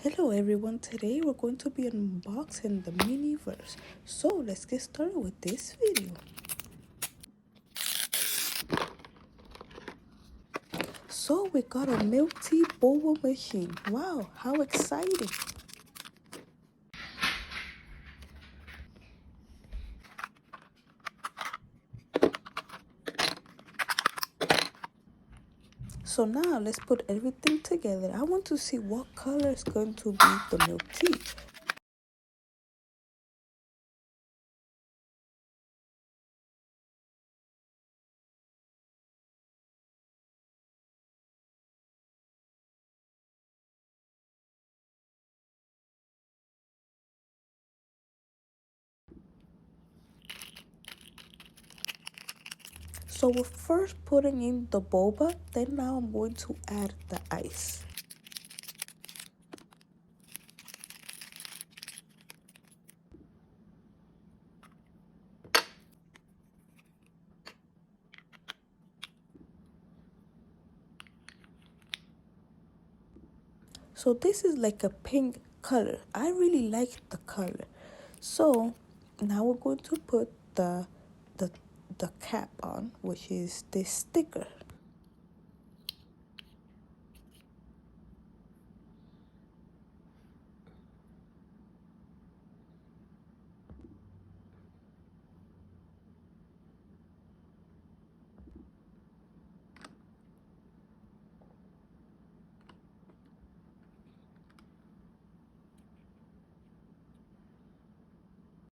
Hello everyone, today we're going to be unboxing the Miniverse. So let's get started with this video. So we got a milk tea boba machine. Wow, how exciting. So now let's put everything together. I want to see what color is going to be the milk tea. So we're first putting in the boba, then now I'm going to add the ice. So this is like a pink color. I really like the color. So now we're going to put the cap on, which is this sticker.